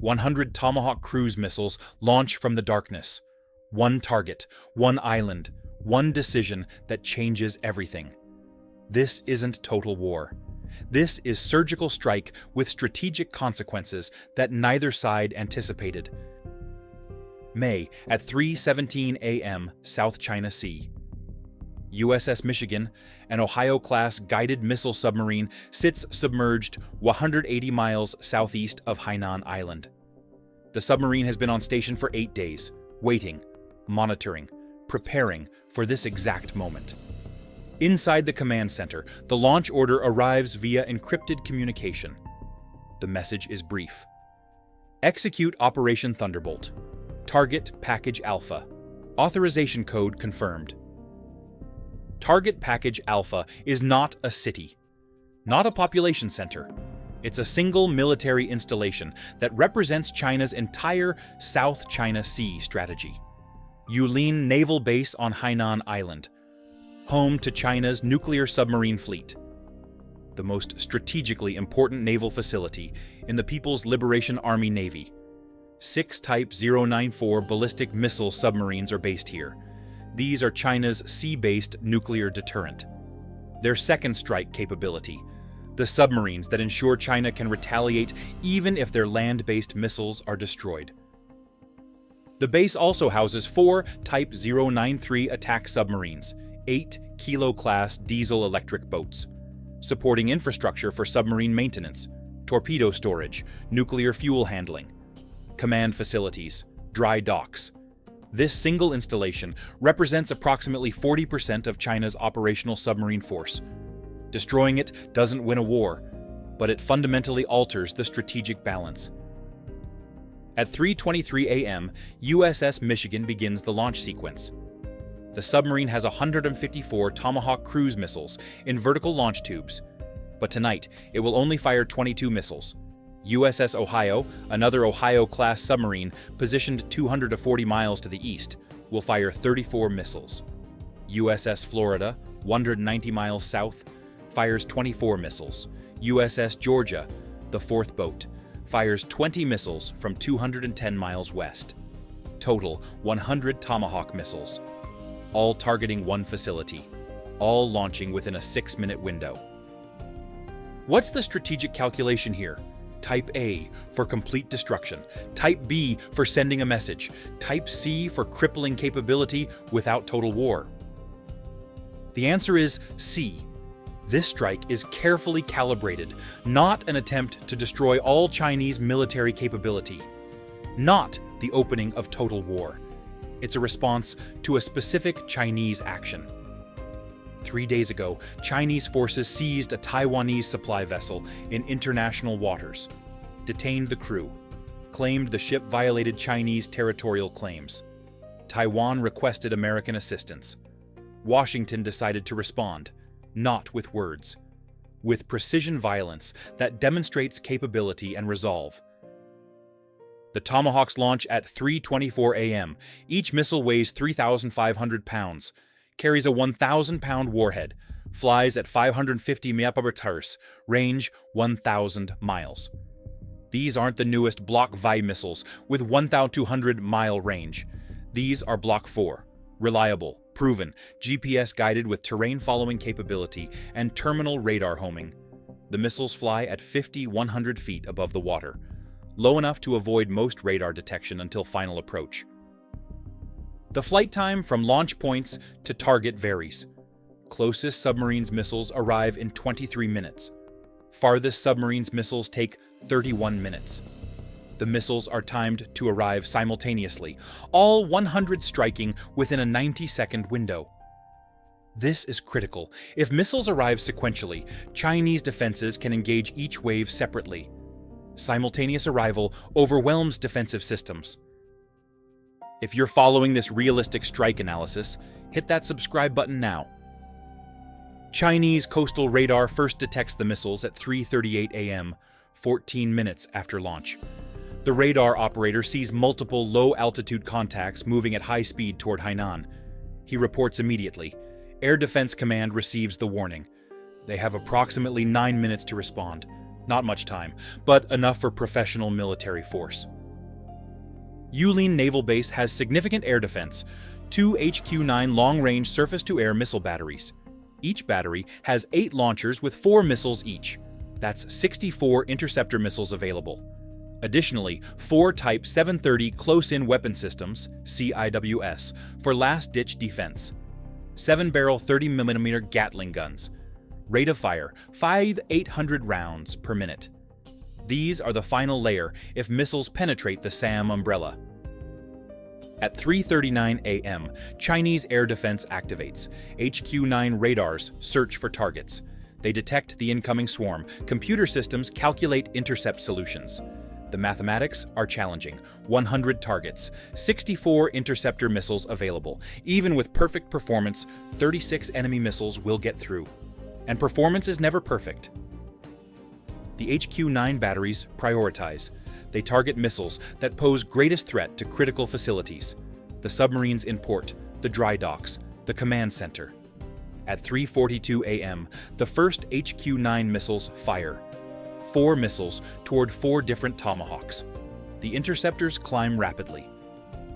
100 Tomahawk cruise missiles launch from the darkness. One target, one island, one decision that changes everything. This isn't total war. This is surgical strike with strategic consequences that neither side anticipated. May at 3:17 a.m. South China Sea. USS Michigan, an Ohio-class guided missile submarine, sits submerged 180 miles southeast of Hainan Island. The submarine has been on station for 8 days, waiting, monitoring, preparing for this exact moment. Inside the command center, the launch order arrives via encrypted communication. The message is brief. Execute Operation Thunderbolt. Target Package Alpha. Authorization code confirmed. Target Package Alpha is not a city, not a population center. It's a single military installation that represents China's entire South China Sea strategy. Yulin Naval Base on Hainan Island, home to China's nuclear submarine fleet. The most strategically important naval facility in the People's Liberation Army Navy. 6 Type 094 ballistic missile submarines are based here. These are China's sea-based nuclear deterrent. Their second strike capability, the submarines that ensure China can retaliate even if their land-based missiles are destroyed. The base also houses 4 Type 093 attack submarines, 8 Kilo-class diesel-electric boats, supporting infrastructure for submarine maintenance, torpedo storage, nuclear fuel handling, command facilities, dry docks. This single installation represents approximately 40% of China's operational submarine force. Destroying it doesn't win a war, but it fundamentally alters the strategic balance. At 3:23 a.m., USS Michigan begins the launch sequence. The submarine has 154 Tomahawk cruise missiles in vertical launch tubes, but tonight it will only fire 22 missiles. USS Ohio, another Ohio-class submarine positioned 240 miles to the east, will fire 34 missiles. USS Florida, 190 miles south, fires 24 missiles. USS Georgia, the fourth boat, fires 20 missiles from 210 miles west. Total 100 Tomahawk missiles, all targeting one facility, all launching within a 6-minute window. What's the strategic calculation here? Type A for complete destruction, Type B for sending a message, Type C for crippling capability without total war. The answer is C. This strike is carefully calibrated, not an attempt to destroy all Chinese military capability, not the opening of total war. It's a response to a specific Chinese action. 3 days ago, Chinese forces seized a Taiwanese supply vessel in international waters, detained the crew, claimed the ship violated Chinese territorial claims. Taiwan requested American assistance. Washington decided to respond, not with words, with precision violence that demonstrates capability and resolve. The Tomahawks launch at 3:24 a.m. Each missile weighs 3,500 pounds. Carries a 1,000-pound warhead, flies at 550 mph, range 1,000 miles. These aren't the newest Block V missiles with 1,200-mile range. These are Block 4, reliable, proven, GPS-guided with terrain-following capability and terminal radar homing. The missiles fly at 100 feet above the water, low enough to avoid most radar detection until final approach. The flight time from launch points to target varies. Closest submarines' missiles arrive in 23 minutes. Farthest submarines' missiles take 31 minutes. The missiles are timed to arrive simultaneously, all 100 striking within a 90-second window. This is critical. If missiles arrive sequentially, Chinese defenses can engage each wave separately. Simultaneous arrival overwhelms defensive systems. If you're following this realistic strike analysis, hit that subscribe button now. Chinese coastal radar first detects the missiles at 3:38 a.m., 14 minutes after launch. The radar operator sees multiple low-altitude contacts moving at high speed toward Hainan. He reports immediately. Air Defense Command receives the warning. They have approximately 9 minutes to respond. Not much time, but enough for professional military force. Yulin Naval Base has significant air defense, 2 HQ-9 long-range surface-to-air missile batteries. Each battery has 8 launchers with 4 missiles each. That's 64 interceptor missiles available. Additionally, 4 Type 730 close-in weapon systems, CIWS, for last-ditch defense. 7-barrel 30mm Gatling guns. Rate of fire, 5,800 rounds per minute. These are the final layer if missiles penetrate the SAM umbrella. At 3:39 a.m., Chinese air defense activates. HQ-9 radars search for targets. They detect the incoming swarm. Computer systems calculate intercept solutions. The mathematics are challenging. 100 targets, 64 interceptor missiles available. Even with perfect performance, 36 enemy missiles will get through. And performance is never perfect. The HQ-9 batteries prioritize. They target missiles that pose greatest threat to critical facilities: the submarines in port, the dry docks, the command center. At 3:42 a.m., the first HQ-9 missiles fire. 4 missiles toward 4 different Tomahawks. The interceptors climb rapidly.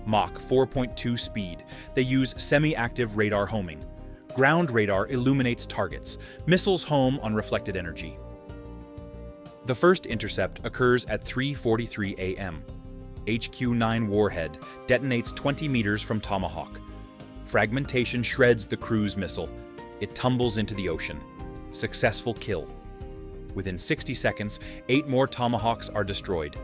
Mach 4.2 speed. They use semi-active radar homing. Ground radar illuminates targets. Missiles home on reflected energy. The first intercept occurs at 3:43 a.m. HQ-9 warhead detonates 20 meters from Tomahawk. Fragmentation shreds the cruise missile. It tumbles into the ocean. Successful kill. Within 60 seconds, 8 more Tomahawks are destroyed.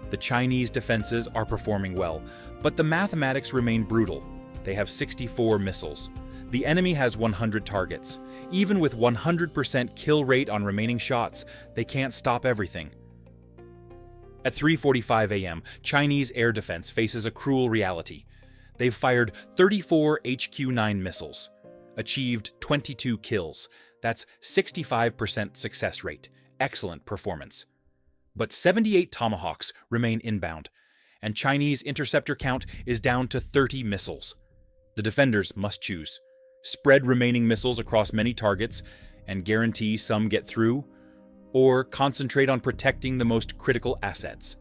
The Chinese defenses are performing well, but the mathematics remain brutal. They have 64 missiles. The enemy has 100 targets. Even with 100% kill rate on remaining shots, they can't stop everything. At 3:45 a.m., Chinese air defense faces a cruel reality. They've fired 34 HQ-9 missiles, achieved 22 kills. That's 65% success rate. Excellent performance. But 78 Tomahawks remain inbound, and Chinese interceptor count is down to 30 missiles. The defenders must choose: spread remaining missiles across many targets and guarantee some get through, or concentrate on protecting the most critical assets.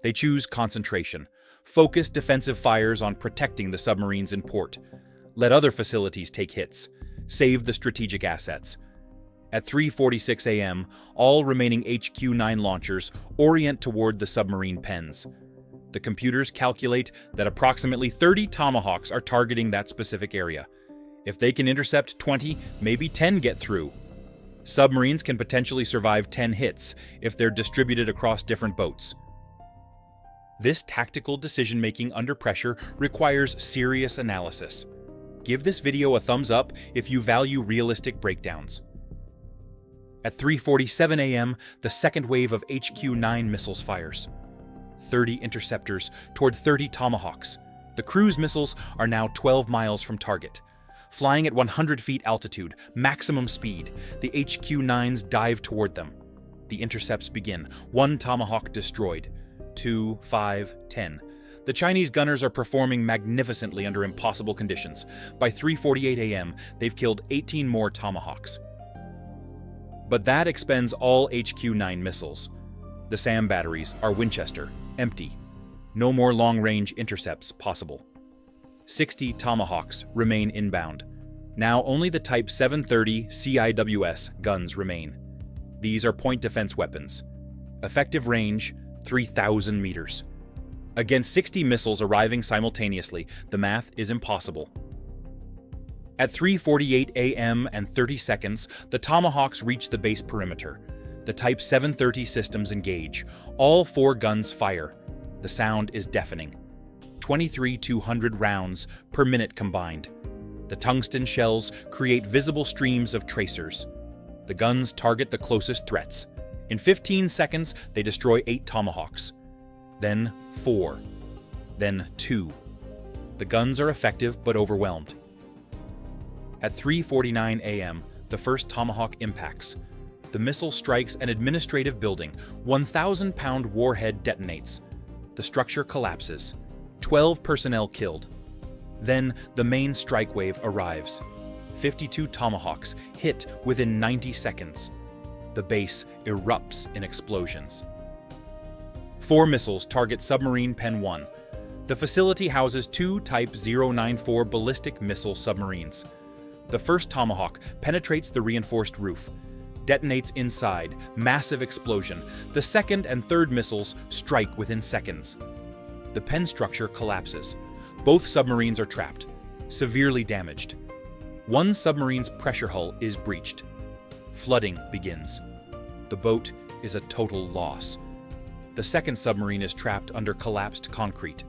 They choose concentration. Focus defensive fires on protecting the submarines in port. Let other facilities take hits. Save the strategic assets. At 3:46 a.m., all remaining HQ-9 launchers orient toward the submarine pens. The computers calculate that approximately 30 Tomahawks are targeting that specific area. If they can intercept 20, maybe 10 get through. Submarines can potentially survive 10 hits if they're distributed across different boats. This tactical decision-making under pressure requires serious analysis. Give this video a thumbs up if you value realistic breakdowns. At 3:47 a.m., the second wave of HQ-9 missiles fires. 30 interceptors toward 30 Tomahawks. The cruise missiles are now 12 miles from target. Flying at 100 feet altitude, maximum speed, the HQ-9s dive toward them. The intercepts begin. 1 Tomahawk destroyed. 2, 5, 10. The Chinese gunners are performing magnificently under impossible conditions. By 3:48 a.m., they've killed 18 more Tomahawks. But that expends all HQ-9 missiles. The SAM batteries are Winchester, empty. No more long-range intercepts possible. 60 Tomahawks remain inbound. Now only the Type 730 CIWS guns remain. These are point defense weapons. Effective range, 3,000 meters. Against 60 missiles arriving simultaneously, the math is impossible. At 3:48 a.m. and 30 seconds, the Tomahawks reach the base perimeter. The Type 730 systems engage. All 4 guns fire. The sound is deafening. 23,200 rounds per minute combined. The tungsten shells create visible streams of tracers. The guns target the closest threats. In 15 seconds, they destroy 8 Tomahawks. Then 4. Then 2. The guns are effective but overwhelmed. At 3:49 a.m., the first Tomahawk impacts. The missile strikes an administrative building. 1,000-pound warhead detonates. The structure collapses. 12 personnel killed. Then the main strike wave arrives. 52 Tomahawks hit within 90 seconds. The base erupts in explosions. 4 missiles target Submarine Pen 1. The facility houses 2 Type 094 ballistic missile submarines. The first Tomahawk penetrates the reinforced roof, detonates inside, massive explosion. The second and third missiles strike within seconds. The pen structure collapses. Both submarines are trapped, severely damaged. One submarine's pressure hull is breached. Flooding begins. The boat is a total loss. The second submarine is trapped under collapsed concrete.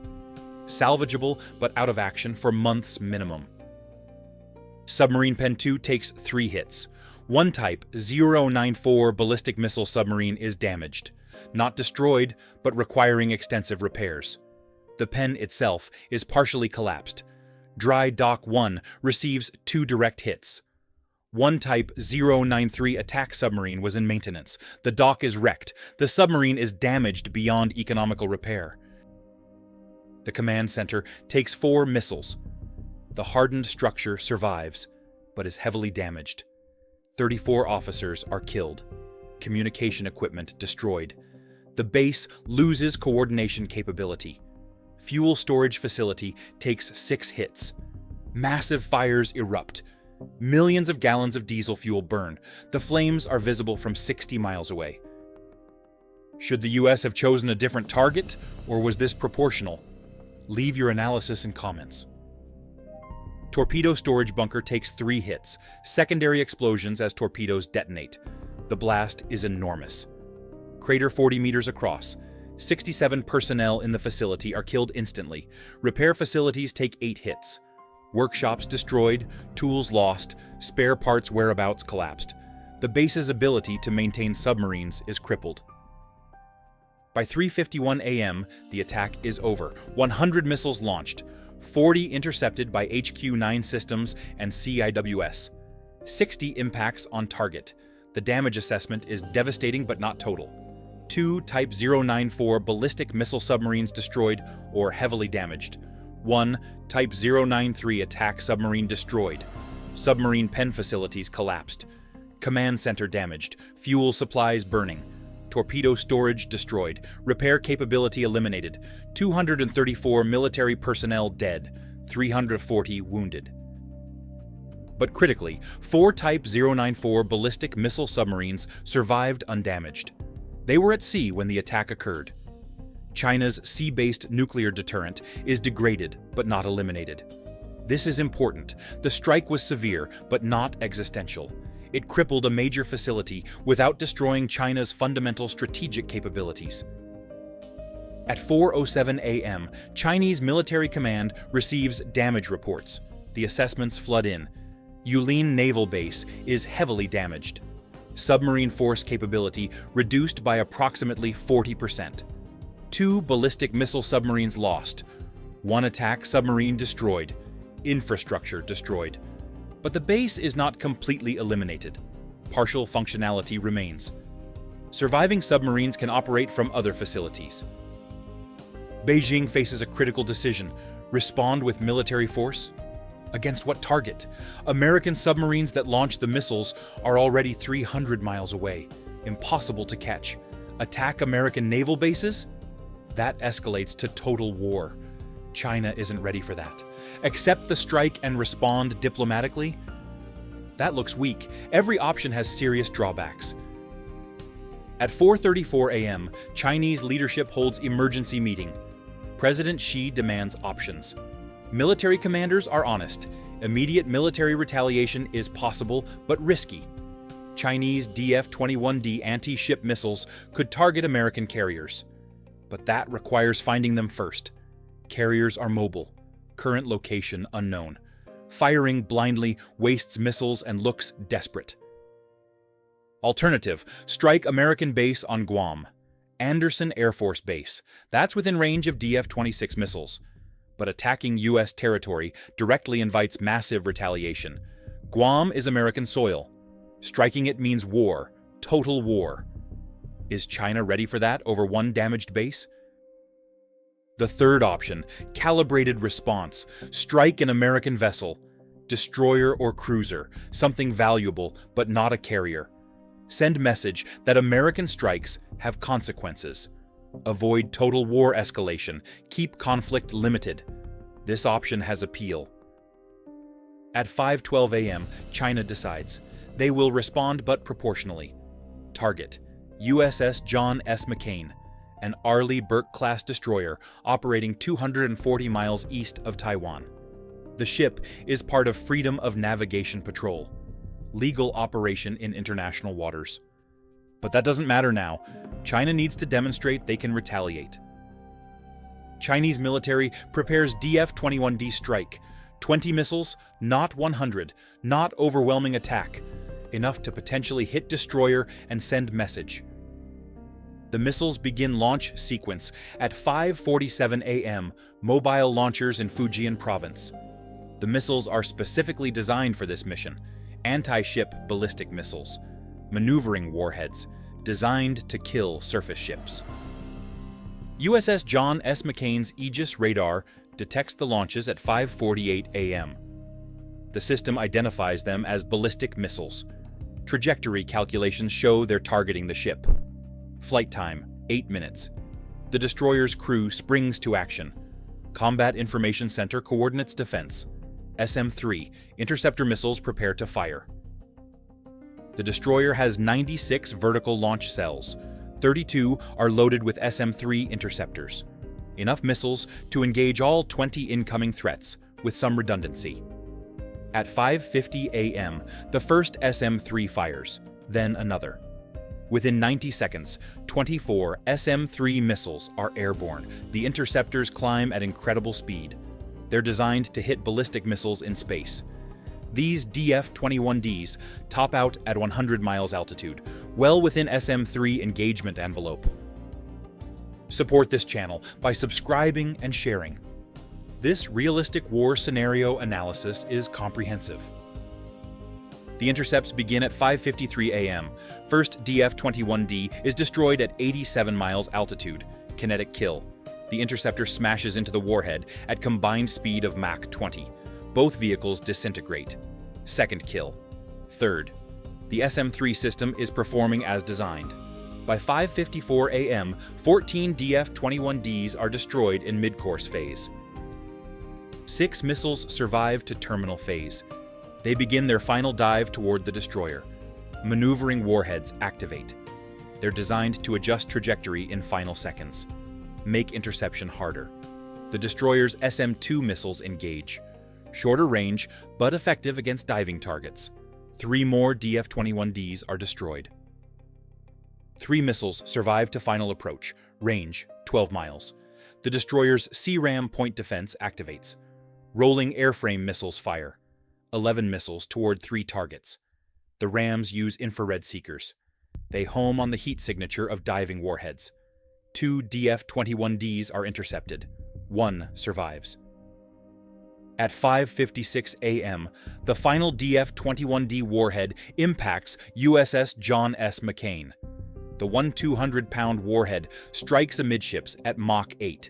Salvageable but out of action for months minimum. Submarine Pen 2 takes 3 hits. One Type 094 ballistic missile submarine is damaged, not destroyed, but requiring extensive repairs. The pen itself is partially collapsed. Dry Dock 1 receives 2 direct hits. One Type 093 attack submarine was in maintenance. The dock is wrecked. The submarine is damaged beyond economical repair. The command center takes 4 missiles. The hardened structure survives, but is heavily damaged. 34 officers are killed. Communication equipment destroyed. The base loses coordination capability. Fuel storage facility takes 6 hits. Massive fires erupt. Millions of gallons of diesel fuel burn. The flames are visible from 60 miles away. Should the US have chosen a different target, or was this proportional? Leave your analysis in comments. Torpedo storage bunker takes 3 hits, secondary explosions as torpedoes detonate. The blast is enormous. Crater 40 meters across. 67 personnel in the facility are killed instantly. Repair facilities take 8 hits. Workshops destroyed, tools lost, spare parts whereabouts collapsed. The base's ability to maintain submarines is crippled. By 3:51 a.m., the attack is over. 100 missiles launched. 40 intercepted by HQ-9 systems and CIWS. 60 impacts on target. The damage assessment is devastating but not total. 2 Type 094 ballistic missile submarines destroyed or heavily damaged. 1 Type 093 attack submarine destroyed. Submarine pen facilities collapsed. Command center damaged. Fuel supplies burning. Torpedo storage destroyed. Repair capability eliminated. 234 military personnel dead. 340 wounded. But critically, 4 Type 094 ballistic missile submarines survived undamaged. They were at sea when the attack occurred. China's sea-based nuclear deterrent is degraded but not eliminated. This is important. The strike was severe but not existential. It crippled a major facility without destroying China's fundamental strategic capabilities. At 4:07 a.m., Chinese military command receives damage reports. The assessments flood in. Yulin Naval Base is heavily damaged. Submarine force capability reduced by approximately 40%. 2 ballistic missile submarines lost. 1 attack submarine destroyed. Infrastructure destroyed. But the base is not completely eliminated. Partial functionality remains. Surviving submarines can operate from other facilities. Beijing faces a critical decision: respond with military force? Against what target? American submarines that launch the missiles are already 300 miles away, impossible to catch. Attack American naval bases? That escalates to total war. China isn't ready for that. Accept the strike and respond diplomatically? That looks weak. Every option has serious drawbacks. At 4:34 a.m., Chinese leadership holds emergency meeting. President Xi demands options. Military commanders are honest. Immediate military retaliation is possible but risky. Chinese DF-21D anti-ship missiles could target American carriers. But that requires finding them first. Carriers are mobile. Current location unknown. Firing blindly wastes missiles and looks desperate. Alternative: strike American base on Guam. Anderson Air Force Base. That's within range of DF-26 missiles. But attacking U.S. territory directly invites massive retaliation. Guam is American soil. Striking it means war. Total war. Is China ready for that over one damaged base? The third option: calibrated response. Strike an American vessel. Destroyer or cruiser. Something valuable, but not a carrier. Send message that American strikes have consequences. Avoid total war escalation. Keep conflict limited. This option has appeal. At 5:12 a.m., China decides. They will respond but proportionally. Target: USS John S. McCain, an Arleigh Burke-class destroyer operating 240 miles east of Taiwan. The ship is part of Freedom of Navigation Patrol, legal operation in international waters. But that doesn't matter now. China needs to demonstrate they can retaliate. Chinese military prepares DF-21D strike. 20 missiles, not 100, not overwhelming attack, enough to potentially hit destroyer and send message. The missiles begin launch sequence at 5:47 a.m., mobile launchers in Fujian province. The missiles are specifically designed for this mission, anti-ship ballistic missiles, maneuvering warheads, designed to kill surface ships. USS John S. McCain's Aegis radar detects the launches at 5:48 a.m. The system identifies them as ballistic missiles. Trajectory calculations show they're targeting the ship. Flight time, 8 minutes. The destroyer's crew springs to action. Combat Information Center coordinates defense. SM-3 interceptor missiles prepare to fire. The destroyer has 96 vertical launch cells. 32 are loaded with SM-3 interceptors. Enough missiles to engage all 20 incoming threats, with some redundancy. At 5:50 a.m., the first SM-3 fires, then another. Within 90 seconds, 24 SM-3 missiles are airborne. The interceptors climb at incredible speed. They're designed to hit ballistic missiles in space. These DF-21Ds top out at 100 miles altitude, well within SM-3 engagement envelope. Support this channel by subscribing and sharing. This realistic war scenario analysis is comprehensive. The intercepts begin at 5:53 a.m. First DF-21D is destroyed at 87 miles altitude, kinetic kill. The interceptor smashes into the warhead at combined speed of Mach 20. Both vehicles disintegrate. Second kill. Third, the SM-3 system is performing as designed. By 5:54 a.m., 14 DF-21Ds are destroyed in mid-course phase. 6 missiles survive to terminal phase. They begin their final dive toward the destroyer. Maneuvering warheads activate. They're designed to adjust trajectory in final seconds. Make interception harder. The destroyer's SM-2 missiles engage. Shorter range, but effective against diving targets. 3 more DF-21Ds are destroyed. 3 missiles survive to final approach. Range, 12 miles. The destroyer's CRAM point defense activates. Rolling airframe missiles fire. 11 missiles toward 3 targets. The rams use infrared seekers. They home on the heat signature of diving warheads. 2 DF-21Ds are intercepted. 1 survives. At 5:56 a.m., the final DF-21D warhead impacts USS John S. McCain. The 200-pound warhead strikes amidships at Mach 8.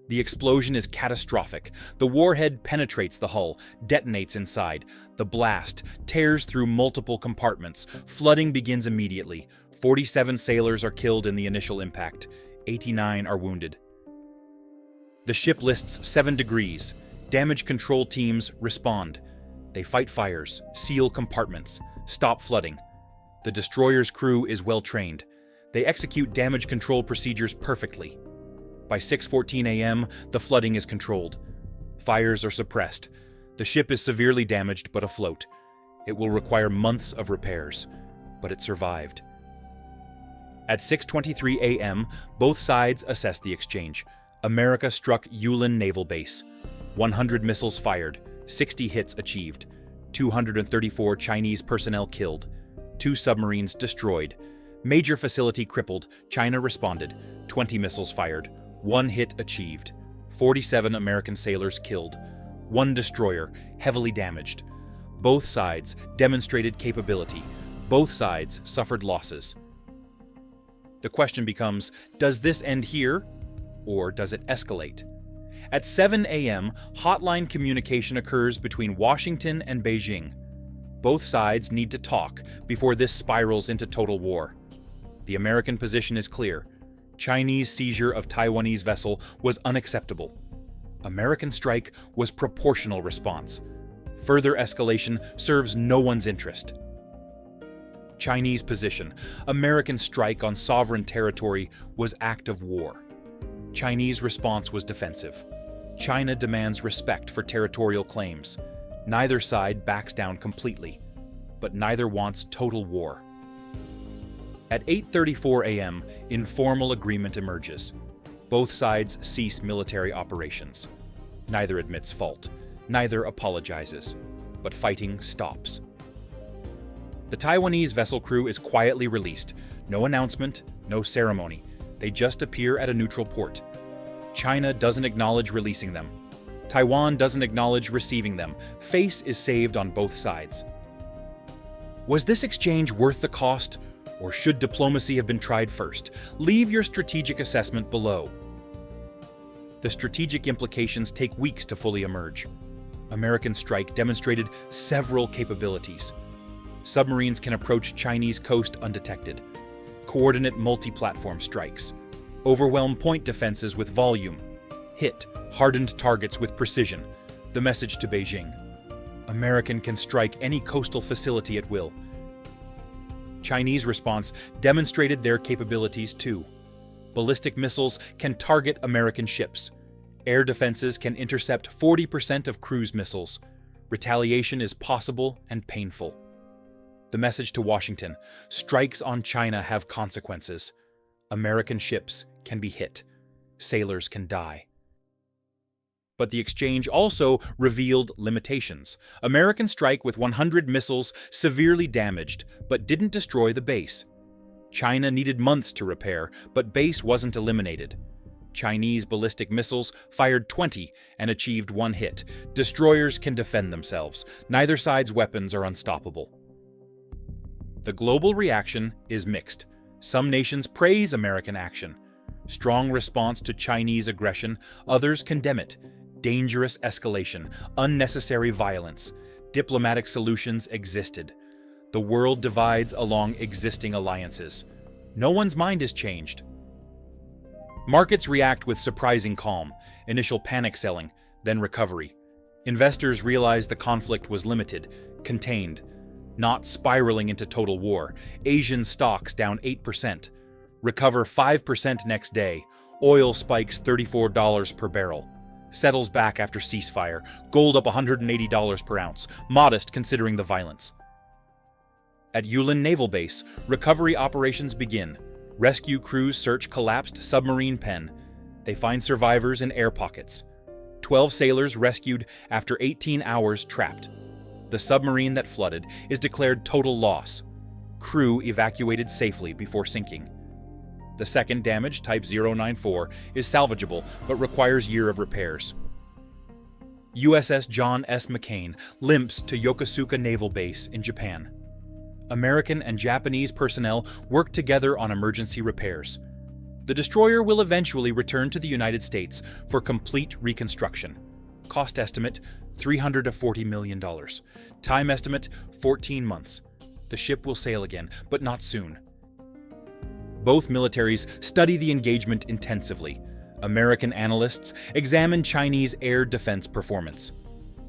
The explosion is catastrophic. The warhead penetrates the hull, detonates inside. The blast tears through multiple compartments. Flooding begins immediately. 47 sailors are killed in the initial impact. 89 are wounded. The ship lists 7 degrees. Damage control teams respond. They fight fires, seal compartments, stop flooding. The destroyer's crew is well trained. They execute damage control procedures perfectly. By 6:14 a.m., the flooding is controlled. Fires are suppressed. The ship is severely damaged but afloat. It will require months of repairs, but it survived. At 6:23 a.m., both sides assess the exchange. America struck Yulin Naval Base. 100 missiles fired, 60 hits achieved, 234 Chinese personnel killed, 2 submarines destroyed, major facility crippled, China responded, 20 missiles fired, 1 hit achieved, 47 American sailors killed, 1 destroyer heavily damaged. Both sides demonstrated capability. Both sides suffered losses. The question becomes, does this end here, or does it escalate? At 7 a.m., hotline communication occurs between Washington and Beijing. Both sides need to talk before this spirals into total war. The American position is clear. Chinese seizure of Taiwanese vessel was unacceptable. American strike was proportional response. Further escalation serves no one's interest. Chinese position. American strike on sovereign territory was act of war. Chinese response was defensive. China demands respect for territorial claims. Neither side backs down completely, but neither wants total war. At 8:34 a.m., informal agreement emerges. Both sides cease military operations. Neither admits fault. Neither apologizes. But fighting stops. The Taiwanese vessel crew is quietly released. No announcement, no ceremony. They just appear at a neutral port. China doesn't acknowledge releasing them. Taiwan doesn't acknowledge receiving them. Face is saved on both sides. Was this exchange worth the cost, or should diplomacy have been tried first? Leave your strategic assessment below. The strategic implications take weeks to fully emerge. American strike demonstrated several capabilities. Submarines can approach Chinese coast undetected. Coordinate multi-platform strikes. Overwhelm point defenses with volume. Hit hardened targets with precision. The message to Beijing. American can strike any coastal facility at will. Chinese response demonstrated their capabilities too. Ballistic missiles can target American ships. Air defenses can intercept 40% of cruise missiles. Retaliation is possible and painful. The message to Washington: strikes on China have consequences. American ships can be hit. Sailors can die. But the exchange also revealed limitations. American strike with 100 missiles severely damaged, but didn't destroy the base. China needed months to repair, but base wasn't eliminated. Chinese ballistic missiles fired 20 and achieved 1 hit. Destroyers can defend themselves. Neither side's weapons are unstoppable. The global reaction is mixed. Some nations praise American action. Strong response to Chinese aggression, others condemn it. Dangerous escalation, unnecessary violence. Diplomatic solutions existed. The world divides along existing alliances. No one's mind is changed. Markets react with surprising calm, initial panic selling, then recovery. Investors realize the conflict was limited, contained, not spiraling into total war. Asian stocks down 8%. Recover 5% next day. Oil spikes $34 per barrel. Settles back after ceasefire. Gold up $180 per ounce. Modest considering the violence. At Yulin Naval Base, recovery operations begin. Rescue crews search collapsed submarine pen. They find survivors in air pockets. 12 sailors rescued after 18 hours trapped. The submarine that flooded is declared total loss. Crew evacuated safely before sinking. The second damage, Type 094, is salvageable but requires year of repairs. USS John S. McCain limps to Yokosuka Naval Base in Japan. American and Japanese personnel work together on emergency repairs. The destroyer will eventually return to the United States for complete reconstruction. Cost estimate, $300 to $40 million. Time estimate, 14 months. The ship will sail again, but not soon. Both militaries study the engagement intensively. American analysts examine Chinese air defense performance.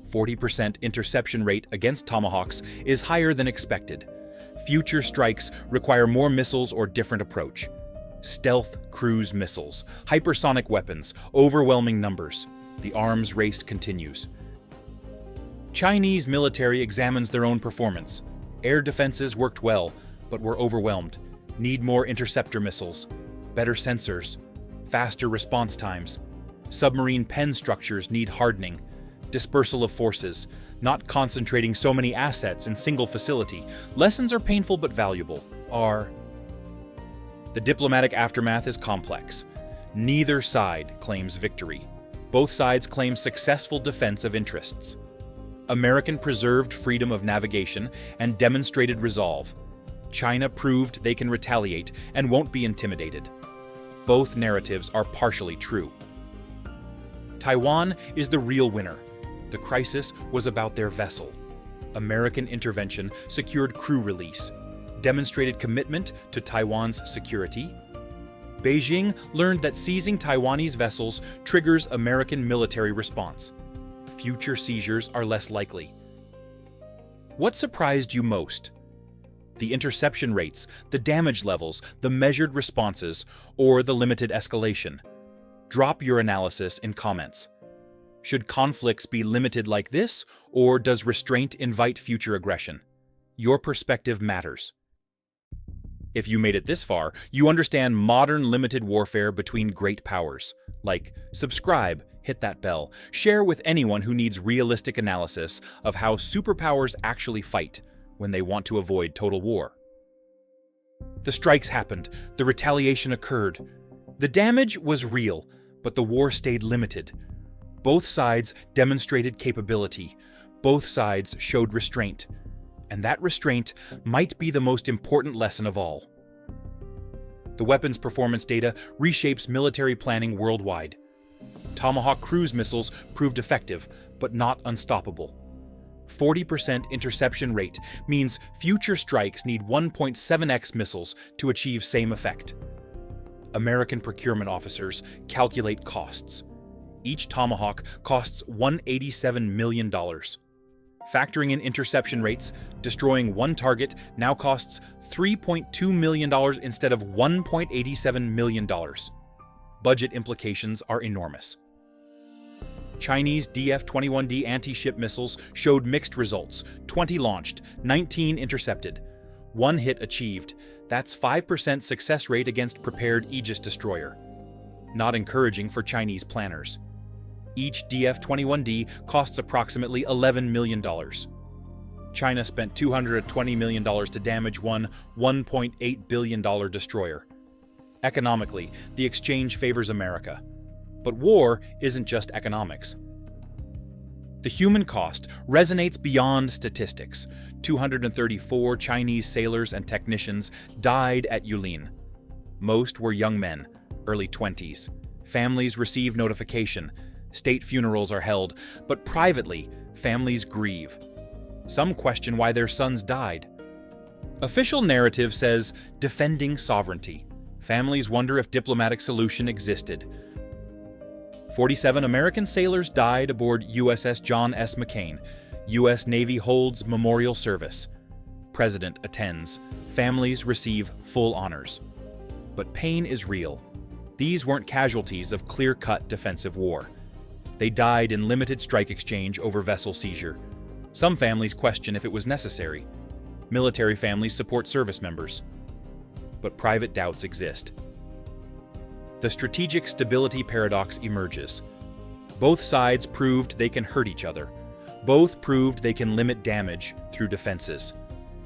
40% interception rate against Tomahawks is higher than expected. Future strikes require more missiles or different approach. Stealth cruise missiles, hypersonic weapons, overwhelming numbers. The arms race continues. Chinese military examines their own performance. Air defenses worked well, but were overwhelmed. Need more interceptor missiles, better sensors, faster response times. Submarine pen structures need hardening. Dispersal of forces, not concentrating so many assets in single facility. Lessons are painful but valuable. The diplomatic aftermath is complex. Neither side claims victory. Both sides claim successful defense of interests. American preserved freedom of navigation and demonstrated resolve. China proved they can retaliate and won't be intimidated. Both narratives are partially true. Taiwan is the real winner. The crisis was about their vessel. American intervention secured crew release, demonstrated commitment to Taiwan's security. Beijing learned that seizing Taiwanese vessels triggers American military response. Future seizures are less likely. What surprised you most? The interception rates, the damage levels, the measured responses, or the limited escalation? Drop your analysis in comments. Should conflicts be limited like this, or does restraint invite future aggression? Your perspective matters. If you made it this far, you understand modern limited warfare between great powers. Like, subscribe, hit that bell, share with anyone who needs realistic analysis of how superpowers actually fight when they want to avoid total war. The strikes happened, the retaliation occurred. The damage was real, but the war stayed limited. Both sides demonstrated capability. Both sides showed restraint. And that restraint might be the most important lesson of all. The weapons performance data reshapes military planning worldwide. Tomahawk cruise missiles proved effective, but not unstoppable. 40% interception rate means future strikes need 1.7x missiles to achieve same effect. American procurement officers calculate costs. Each Tomahawk costs $187 million. Factoring in interception rates, destroying one target now costs $3.2 million instead of $1.87 million. Budget implications are enormous. Chinese DF-21D anti-ship missiles showed mixed results: 20 launched, 19 intercepted. 1 hit achieved. That's 5% success rate against prepared Aegis destroyer. Not encouraging for Chinese planners. Each DF-21D costs approximately $11 million. China spent $220 million to damage one $1.8 billion destroyer. Economically, the exchange favors America. But war isn't just economics. The human cost resonates beyond statistics. 234 Chinese sailors and technicians died at Yulin. Most were young men, early 20s. Families receive notification. State funerals are held, but privately, families grieve. Some question why their sons died. Official narrative says defending sovereignty. Families wonder if diplomatic solution existed. 47 American sailors died aboard USS John S. McCain. U.S. Navy holds memorial service. President attends. Families receive full honors. But pain is real. These weren't casualties of clear-cut defensive war. They died in limited strike exchange over vessel seizure. Some families question if it was necessary. Military families support service members. But private doubts exist. The strategic stability paradox emerges. Both sides proved they can hurt each other. Both proved they can limit damage through defenses.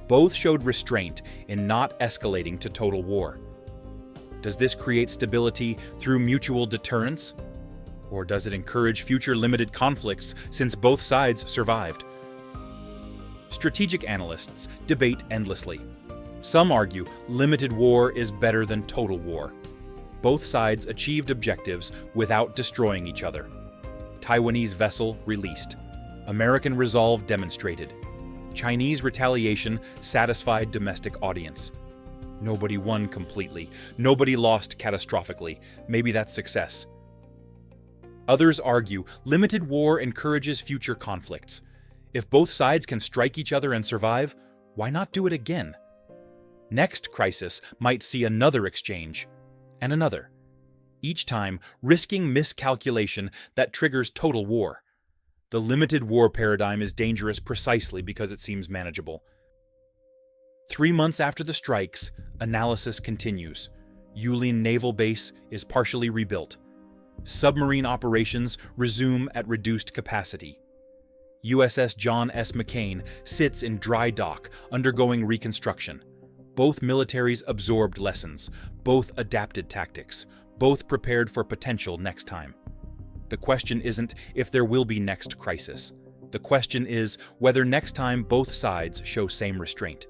Both showed restraint in not escalating to total war. Does this create stability through mutual deterrence? Or does it encourage future limited conflicts since both sides survived? Strategic analysts debate endlessly. Some argue limited war is better than total war. Both sides achieved objectives without destroying each other. Taiwanese vessel released. American resolve demonstrated. Chinese retaliation satisfied domestic audience. Nobody won completely. Nobody lost catastrophically. Maybe that's success. Others argue limited war encourages future conflicts. If both sides can strike each other and survive, why not do it again? Next crisis might see another exchange, and another. Each time risking miscalculation that triggers total war. The limited war paradigm is dangerous precisely because it seems manageable. 3 months after the strikes, analysis continues. Yulin Naval Base is partially rebuilt. Submarine operations resume at reduced capacity. USS John S. McCain sits in dry dock, undergoing reconstruction. Both militaries absorbed lessons, both adapted tactics, both prepared for potential next time. The question isn't if there will be next crisis. The question is whether next time both sides show same restraint.